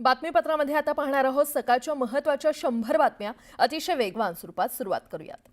बातमीपत्रामध्ये आता पाहणार आहोत सकाळच्या महत्त्वाच्या 100 बातम्या अतिशय वेगवान स्वरूपात सुरुवात करूयात।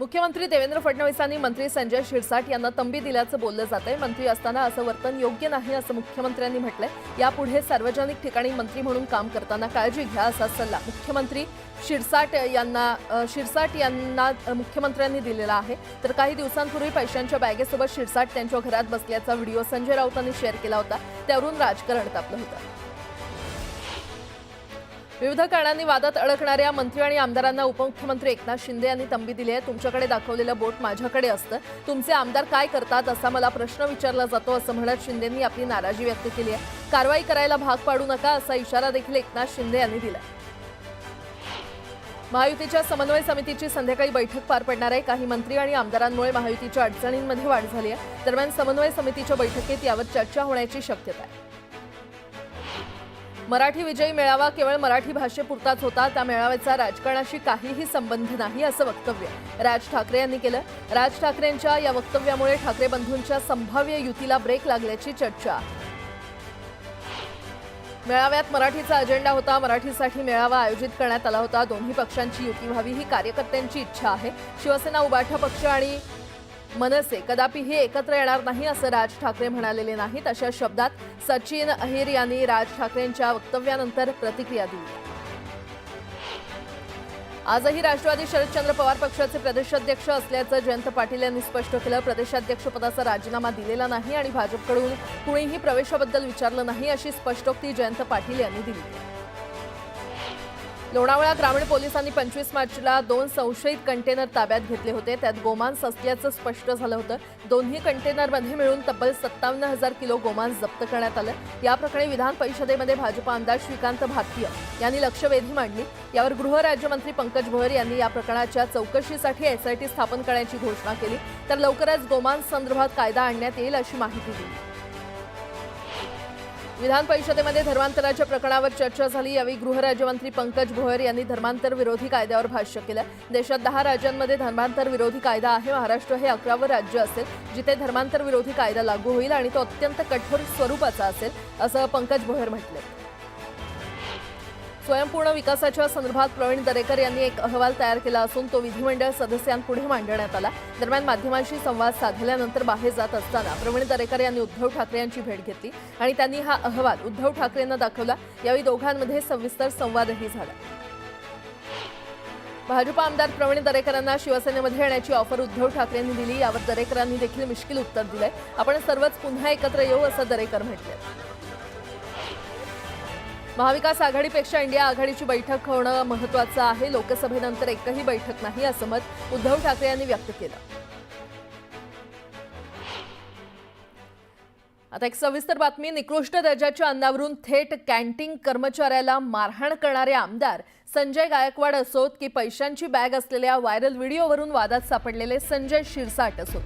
मुख्यमंत्री देवेंद्र फडणवीसांनी मंत्री संजय शिरसाट यांना तंबी दिल्याचं बोललं जातंय। मंत्री असताना असं वर्तन योग्य नाही असं मुख्यमंत्र्यांनी म्हटलंय। यापुढे सार्वजनिक ठिकाणी मंत्री म्हणून काम करताना काळजी घ्या असा सल्ला मुख्यमंत्री शिरसाट यांना मुख्यमंत्र्यांनी दिलेला आहे। तर काही दिवसांपूर्वी पैशांच्या बॅगेसोबत शिरसाट त्यांच्या घरात बसल्याचा व्हिडिओ संजय राऊतांनी शेअर केला होता। त्यावरून राजकारण तापलं होतं। विविध कारणांनी वादात अडकणाऱ्या मंत्री आणि आमदारांना उपमुख्यमंत्री एकनाथ शिंदे यांनी तंबी दिली आहे। तुमच्याकडे दाखवलेलं बोट माझ्याकडे असतं, तुमचे आमदार काय करतात असा मला प्रश्न विचारला जातो असं म्हणत शिंदेंनी आपली नाराजी व्यक्त केली आहे। कारवाई करायला भाग पाडू नका असा इशारा देखील एकनाथ शिंदे यांनी दिला। महायुतीच्या समन्वय समितीची संध्याकाळी बैठक पार पडणार आहे। काही मंत्री आणि आमदारांमुळे महायुतीच्या अडचणींमध्ये वाढ झाली आहे। दरम्यान समन्वय समितीच्या बैठकीत यावर चर्चा होण्याची शक्यता आहे। मराठी विजयी मेळावा केवळ मराठी भाषेपुरताच होता, त्या मेळाव्याचा राजकारणाशी काहीही संबंध नाही असं वक्तव्य राज ठाकरे यांनी केलं। राज ठाकरेंच्या या वक्तव्यामुळे ठाकरे बंधूंच्या संभाव्य युतीला ब्रेक लागल्याची चर्चा आहे। मेळाव्यात मराठीचा अजेंडा होता, मराठीसाठी मेळावा आयोजित करण्यात आला होता। दोन्ही पक्षांची युती व्हावी ही कार्यकर्त्यांची इच्छा आहे। शिवसेना, उबाठा पक्ष आणि मनसे कदापिही एकत्र येणार नाही असं राज ठाकरे म्हणालेले नाहीत। अशा शब्दात सचिन अहिर यांनी राज ठाकरेंच्या वक्तव्यानंतर प्रतिक्रिया दिली। आजही राष्ट्रवादी शरदचंद्र पवार पक्षाचे प्रदेशाध्यक्ष असल्याचं जयंत पाटील यांनी स्पष्ट केलं। प्रदेशाध्यक्षपदाचा राजीनामा दिलेला नाही आणि भाजपकडून कुणीही प्रवेशाबद्दल विचारलं नाही अशी स्पष्टोक्ती जयंत पाटील यांनी दिली। लोणावळा ग्रामीण पोलिसांनी 25 मार्चला 2 संशयित कंटेनर ताब्यात घेतले होते। त्यात गोमांस असल्याचं स्पष्ट झालं होतं। दोन्ही कंटेनरमध्ये मिळून तब्बल 57,000 किलो गोमांस जप्त करण्यात आलं। या प्रकरणी विधान परिषदेमध्ये भाजप आमदार श्रीकांत भातकिया यांनी लक्षवेधी मांडली। यावर गृहराज्यमंत्री पंकज भोयर यांनी या प्रकरणाच्या चौकशीसाठी एसआयटी स्थापन करण्याची घोषणा केली। तर लवकरच गोमांस संदर्भात कायदा आणण्यात येईल अशी माहिती दिली। विधान परिषदेमध्ये धर्मांतराच्या प्रकरणावर चर्चा झाली। यावेळी गृहराज्यमंत्री पंकज भोयर यांनी धर्मांतर विरोधी कायद्यावर भाष्य केलं। देशात 10 राज्यांमध्ये धर्मांतर विरोधी कायदा आहे। महाराष्ट्र हे 11वं राज्य असेल जिथे धर्मांतर विरोधी कायदा लागू होईल आणि तो अत्यंत कठोर स्वरूपाचा असेल असं पंकज भोयर म्हटले। स्वयंपूर्ण विकासाच्या संदर्भात प्रवीण दरेकर यांनी एक अहवाल तयार केला असून तो विधिमंडळ सदस्यांपुढे मांडण्यात आला। दरम्यान माध्यमांशी संवाद साधल्यानंतर बाहेर जात असताना प्रवीण दरेकर यांनी उद्धव ठाकरे यांची भेट घेतली आणि त्यांनी हा अहवाल उद्धव ठाकरेंना दाखवला। यावेळी दोघांमध्ये सविस्तर संवादही झाला। भाजप आमदार प्रवीण दरेकरांना शिवसेनेमध्ये येण्याची ऑफर उद्धव ठाकरेंनी दिली। यावर दरेकरांनी देखील मिश्किल उत्तर दिलंय। आपण सर्वच पुन्हा एकत्र येऊ असं दरेकर म्हटले। महाविकास आघाडीपेक्षा इंडिया आघाडीची बैठक होणं महत्त्वाचं आहे। लोकसभेनंतर एकही बैठक नाही असं मत उद्धव ठाकरे यांनी व्यक्त केलं। आता एक सविस्तर बातमी। निकृष्ट दर्जाच्या अन्नावरून थेट कॅन्टीन कर्मचाऱ्याला मारहाण करणारे आमदार संजय गायकवाड असोत की पैशांची बॅग असलेल्या व्हायरल व्हिडिओवरून वादात सापडलेले संजय शिरसाट असोत,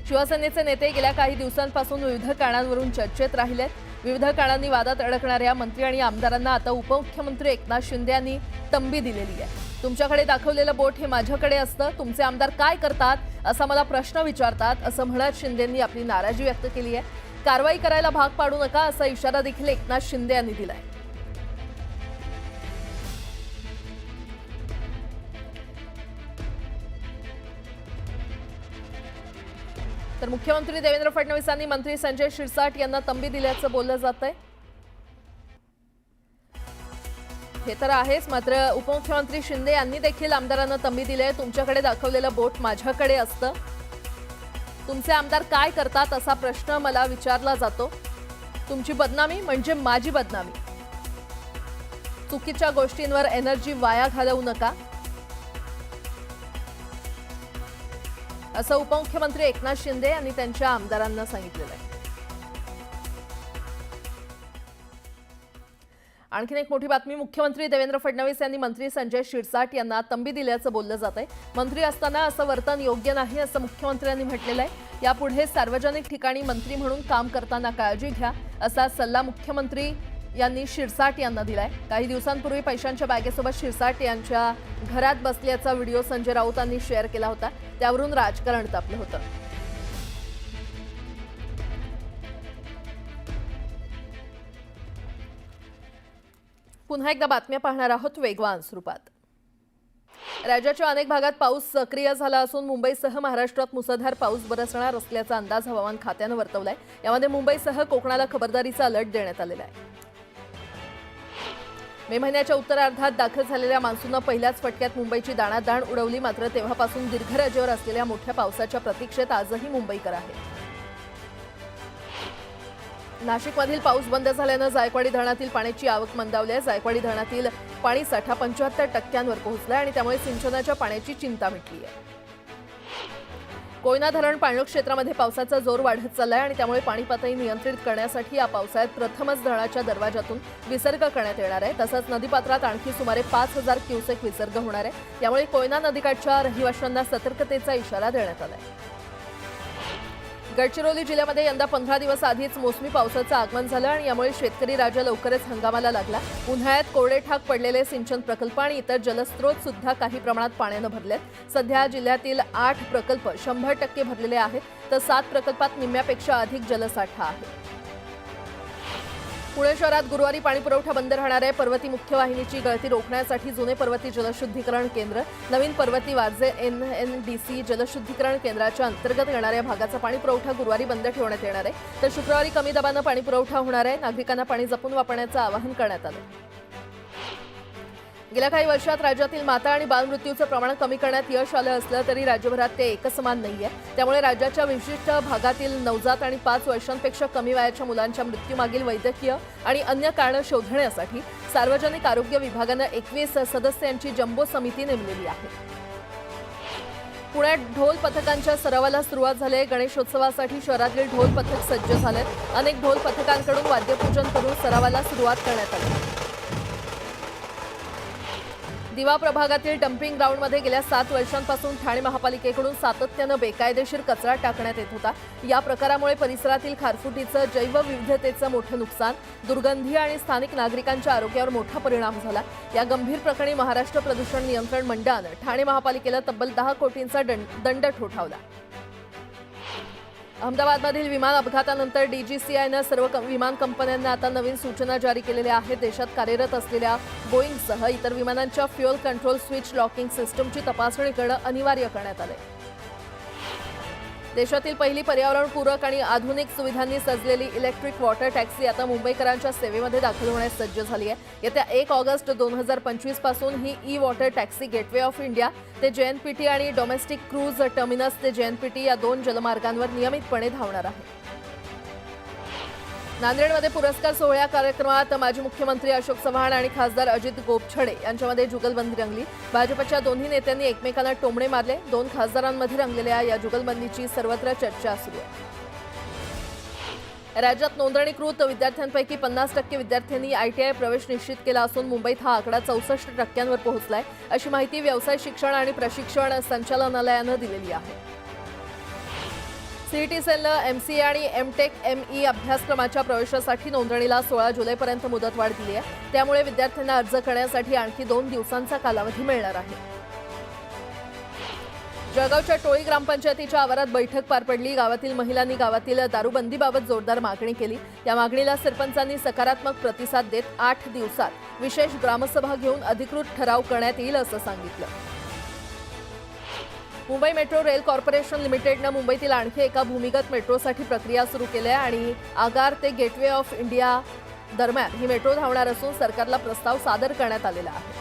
शिवसेनेचे नेते गेल्या काही दिवसांपासून विविध कारणांवरून चर्चेत राहिलेत। विविध कारणांनी वादात अडकणाऱ्या मंत्री आणि आमदारांना आता उपमुख्यमंत्री एकनाथ शिंदे यांनी तंबी दिलेली आहे। तुमच्याकडे दाखवलेलं बोट हे माझ्याकडे असतं, तुमचे आमदार काय करतात असा मला प्रश्न विचारतात असं म्हणत शिंदेंनी आपली नाराजी व्यक्त केली आहे। कारवाई करायला भाग पाडू नका असा इशारा देखील एकनाथ शिंदे यांनी दिलाय। तर मुख्यमंत्री देवेंद्र फडणवीसांनी मंत्री संजय शिरसाट यांना तंबी दिल्याचं बोललं जातंय। हे तर आहेच, मात्र उपमुख्यमंत्री शिंदे यांनी देखील आमदारांना तंबी दिली आहे। तुमच्याकडे दाखवलेलं बोट माझ्याकडे असतं, तुमचे आमदार काय करतात असा प्रश्न मला विचारला जातो, तुमची बदनामी म्हणजे माझी बदनामी, चुकीच्या गोष्टींवर एनर्जी वाया घालवू नका असं उपमुख्यमंत्री एकनाथ शिंदे यांनी त्यांच्या आमदारांना सांगितलेलं आहे। आणखीन एक मोठी बातमी। मुख्यमंत्री देवेंद्र फडणवीस यांनी मंत्री संजय शिरसाट यांना तंबी दिल्याचं बोललं जातंय। मंत्री असताना असं वर्तन योग्य नाही असं मुख्यमंत्र्यांनी म्हटलेलं आहे। यापुढे सार्वजनिक ठिकाणी मंत्री म्हणून काम करताना काळजी घ्या असा सल्ला मुख्यमंत्री यांनी शिरसाट यांना दिलाय। काही दिवसांपूर्वी पैशांच्या बॅगेसोबत शिरसाट यांच्या घरात बसल्याचा व्हिडिओ संजय राऊतांनी शेअर केला होता। त्यावरून राजकारण तापलं होतं। पुन्हा एकदा बातम्या पाहणार आहोत वेगवान स्वरूपात। राज्याच्या अनेक भागात पाऊस सक्रिय झाला असून मुंबईसह महाराष्ट्रात मुसळधार पाऊस बरसणार असल्याचा अंदाज हवामान खात्याने वर्तवलाय। यामध्ये मुंबईसह कोकणाला खबरदारीचा अलर्ट देण्यात आलेला आहे। मे महिन्याच्या उत्तरार्धात दाखल झालेल्या मान्सूनने पहिल्याच फटक्यात मुंबईची दाणादाण उडवली। मात्र तेव्हापासून दीर्घ राज्यावर असलेल्या मोठ्या पावसाच्या प्रतीक्षेत आजही मुंबईकर आहेत। नाशिकमधील पाऊस बंद झाल्याने जायकवाडी धरणातील पाण्याची आवक मंदावली आहे। जायकवाडी धरणातील पाणी साठा 75% पोहोचला आणि त्यामुळे सिंचनाच्या पाण्याची चिंता मिटली आहे। कोयना धरण पाणलोट क्षेत्रामध्ये पावसाचा जोर वाढत चाललाय आणि त्यामुळे पाणी पातळी नियंत्रित करण्यासाठी या पावसाळ्यात प्रथमच धरणाच्या दरवाजातून विसर्ग करण्यात येणार आहे। तसंच नदीपात्रात आणखी सुमारे 5000 क्युसेक विसर्ग होणार आहे। त्यामुळे कोयना नदीकाठच्या रहिवाशांना सतर्कतेचा इशारा देण्यात आला आहे। गडचिरोली जिल्ह्यामध्ये यंदा 15 दिवस आधीच मोसमी पावसाचं आगमन झालं आणि यामुळे शेतकरी राजा लवकरच हंगामाला लागला। उन्हाळ्यात कोरडे ठाक पडलेले सिंचन प्रकल्प आणि इतर जलस्रोत सुद्धा काही प्रमाणात पाण्याने भरलेत। सध्या जिल्ह्यातील 8 प्रकल्प 100% भरलेले आहेत, तर 7 प्रकल्पात निम्म्यापेक्षा अधिक जलसाठा आहे। पुणे शहरात गुरुवारी पाणीपुरवठा बंद राहणार आहे। पर्वती मुख्य वाहिनीची गळती रोखण्यासाठी जुने पर्वती जलशुद्धीकरण केंद्र, नवीन पर्वती वारजे NNDC जलशुद्धीकरण केंद्राच्या अंतर्गत येणाऱ्या भागाचा पाणीपुरवठा गुरुवारी बंद ठेवण्यात येणार आहे। तर शुक्रवारी कमी दाबाने पाणीपुरवठा होणार आहे। नागरिकांना पाणी जपून वापरण्याचं आवाहन करण्यात आलं। गेल्या काही वर्षात राज्यातील माता आणि बालमृत्यूचं प्रमाण कमी करण्यात यश आलं असलं तरी राज्यभरात ते एकसमान नाहीये। त्यामुळे राज्याच्या विशिष्ट भागातील नवजात आणि 5 वर्षांपेक्षा कमी वयाच्या मुलांच्या मृत्यूमागील वैद्यकीय आणि अन्य कारणे शोधण्यासाठी सार्वजनिक आरोग्य विभागाने 21 सदस्यांची जम्बो समिती नेमलेली आहे। पुण्यात ढोल पथकांच्या सरावाला सुरुवात झाली आहे। गणेशोत्सवासाठी शहरातील ढोल पथक सज्ज झालेत। अनेक ढोल पथकांकडून वाद्यपूजन करून सरावाला सुरुवात करण्यात आली। दिवा प्रभागातील डम्पिंग ग्राउंडमध्ये गेल्या 7 वर्षांपासून ठाणे महापालिकेकडून सातत्याने बेकायदेशीर कचरा टाकण्यात येत होता। या प्रकारामुळे परिसरातील खारफुटीचं जैवविविधतेचं मोठं नुकसान, दुर्गंधी आणि स्थानिक नागरिकांच्या आरोग्यावर मोठा परिणाम झाला। या गंभीर प्रकरणी महाराष्ट्र प्रदूषण नियंत्रण मंडळाने ठाणे महापालिकेला तब्बल 10 कोटींचा दंड ठोठावला। अहमदाबादमधील विमान अपघातानंतर DGCAने सर्व विमान कंपन्यांना आता नवीन सूचना जारी केलेल्या आहेत। देशात कार्यरत असलेल्या बोईंगसह इतर विमानांच्या फ्युएल कंट्रोल स्विच लॉकिंग सिस्टमची तपासणी करणे अनिवार्य करण्यात आले। देशातील पहिली पर्यावरणपूरक आणि आधुनिक सुविधांनी सजलेली इलेक्ट्रिक वॉटर टॅक्सी आता मुंबईकरांच्या सेवेमध्ये दाखल होण्यास सज्ज झाली आहे। येत्या 1 ऑगस्ट 2025 पासून ही e water taxi gateway of India ते JNPT आणि डोमेस्टिक क्रूज टर्मिनस ते JNPT या 2 जलमार्गांवर नियमितपणे धावणार आहे। नांदेडमध्ये पुरस्कार सोहळ्या कार्यक्रमात माजी मुख्यमंत्री अशोक चव्हाण आणि खासदार अजित गोपछडे यांच्यामध्ये जुगलबंदी रंगली। भाजपच्या दोन्ही नेत्यांनी एकमेकांना टोमणे मारले। 2 खासदारांमध्ये रंगलेल्या या जुगलबंदीची सर्वत्र चर्चा सुरू आहे। राज्यात नोंदणीकृत विद्यार्थ्यांपैकी 50% विद्यार्थ्यांनी ITI प्रवेश निश्चित केला असून मुंबईत हा आकडा 64% पोहोचलाय, अशी माहिती व्यवसाय शिक्षण आणि प्रशिक्षण संचालनालयाने दिलेली आहे। CET सेलने MCA आणि MTech ME अभ्यासक्रमाच्या प्रवेशासाठी नोंदणीला 16 जुलैपर्यंत मुदतवाढ दिली आहे। त्यामुळे विद्यार्थ्यांना अर्ज करण्यासाठी आणखी 2 दिवसांचा कालावधी मिळणार आहे। जळगावच्या टोळी ग्रामपंचायतीच्या आवारात बैठक पार पडली। गावातील महिलांनी गावातील दारूबंदीबाबत जोरदार मागणी केली। या मागणीला सरपंचांनी सकारात्मक प्रतिसाद देत 8 दिवसात विशेष ग्रामसभा घेऊन अधिकृत ठराव करण्यात येईल असं सांगितलं। मुंबई मेट्रो रेल कॉर्पोरेशन लिमिटेडने मुंबईतील आणखी एका भूमिगत मेट्रोसाठी प्रक्रिया सुरू केली आहे आणि आगार ते गेटवे ऑफ इंडिया दरम्यान ही मेट्रो धावणार असून सरकारला प्रस्ताव सादर करण्यात आलेला आहे।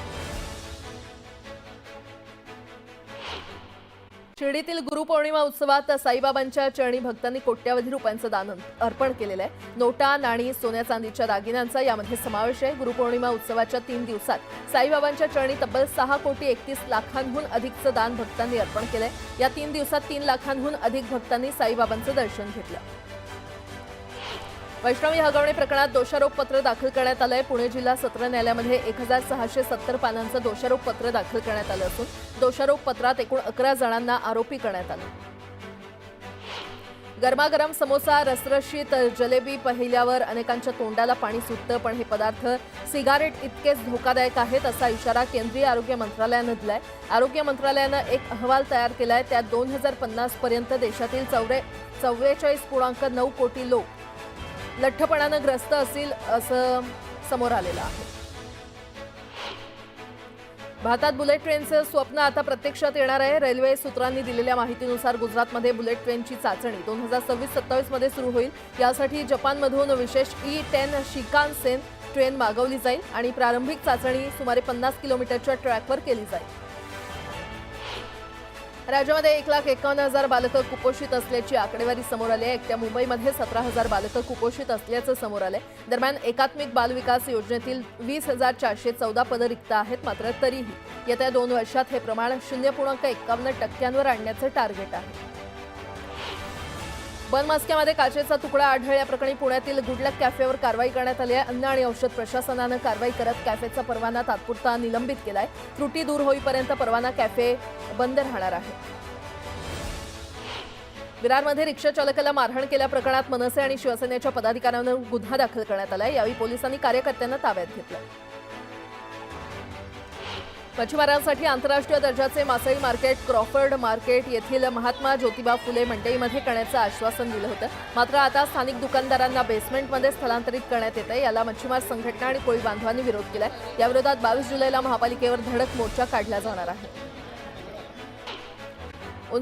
शिर्डीतील गुरुपौर्णिमा उत्सवात साईबाबांच्या चरणी भक्तांनी कोट्यावधी रुपयांचं दान अर्पण केलेलं आहे। नोटा, नाणी, सोन्या चांदीच्या दागिन्यांचा यामध्ये समावेश आहे। गुरुपौर्णिमा उत्सवाच्या 3 दिवसात साईबाबांच्या चरणी तब्बल 6,31 लाखांहून अधिकचं दान भक्तांनी अर्पण केलंय। या 3 दिवसात 3 लाखांहून अधिक भक्तांनी साईबाबांचं दर्शन घेतलं। वैष्णवी हगवणे प्रकरणात दोषारोपपत्र दाखल करण्यात आलंय। पुणे जिल्हा सत्र न्यायालयामध्ये 1670 पानांचं दोषारोपपत्र दाखल करण्यात आलं असून दोषारोपपत्रात एकूण 11 जणांना आरोपी करण्यात आलं। गरमागरम समोसा, रसरशीत जलेबी पाहिल्यावर अनेकांच्या तोंडाला पाणी सुटतं, पण हे पदार्थ सिगारेट इतकेच धोकादायक आहेत असा इशारा केंद्रीय आरोग्य मंत्रालयाने दिलाय। आरोग्य मंत्रालयाने एक अहवाल तयार केलाय। त्यात 2050 पर्यंत देशातील 44.9 कोटी लोक लठ्ठपणाने ग्रस्त असतील असं समोर आलेलं आहे। भारतात बुलेट ट्रेनचं स्वप्न आता प्रत्यक्षात येणार आहे. रेल्वे सूत्रांनी दिलेल्या माहितीनुसार गुजरातमध्ये बुलेट ट्रेनची चाचणी 2026-27 मध्ये सुरू होईल. यासाठी जपानमधून विशेष E10 शिकानसेन ट्रेन मागवली जाईल आणि प्रारंभिक चाचणी सुमारे 50 किलोमीटरच्या ट्रॅकवर केली जाईल. राज्यामध्ये 1,51,000 बालकं कुपोषित असल्याची आकडेवारी समोर आली आहे. एकट्या मुंबईमध्ये 17,000 बालकं कुपोषित असल्याचं समोर आलंय. दरम्यान एकात्मिक बाल विकास योजनेतील 20,414 पदं रिक्त आहेत. मात्र तरीही येत्या 2 वर्षात हे प्रमाण 0.51% आणण्याचं टार्गेट आहे. बनमास्क्यामध्ये काचेचा तुकडा आढळल्याप्रकरणी पुण्यातील गुडलक कॅफेवर कारवाई करण्यात आली आहे. अन्न आणि औषध प्रशासनानं कारवाई करत कॅफेचा परवाना तात्पुरता निलंबित केलाय. त्रुटी दूर होईपर्यंत परवाना कॅफे बंद राहणार आहे. विरारमध्ये रिक्षा चालकाला मारहाण केल्याप्रकरणात मनसे आणि शिवसेनेच्या पदाधिकाऱ्यांवर गुन्हा दाखल करण्यात आलाय. यावेळी पोलिसांनी कार्यकर्त्यांना ताब्यात घेतलं. मच्छीमारांसाठी आंतरराष्ट्रीय दर्जाचे मासळी मार्केट क्रॉफर्ड मार्केट येथील महात्मा ज्योतिबा फुले मंडईमध्ये करण्याचं आश्वासन दिलं होतं. मात्र आता स्थानिक दुकानदारांना बेसमेंटमध्ये स्थलांतरित करण्यात येतंय. याला मच्छीमार संघटना आणि कोळी बांधवांनी विरोध केलाय. याविरोधात 22 जुलैला महापालिकेवर धडक मोर्चा काढला जाणार आहे.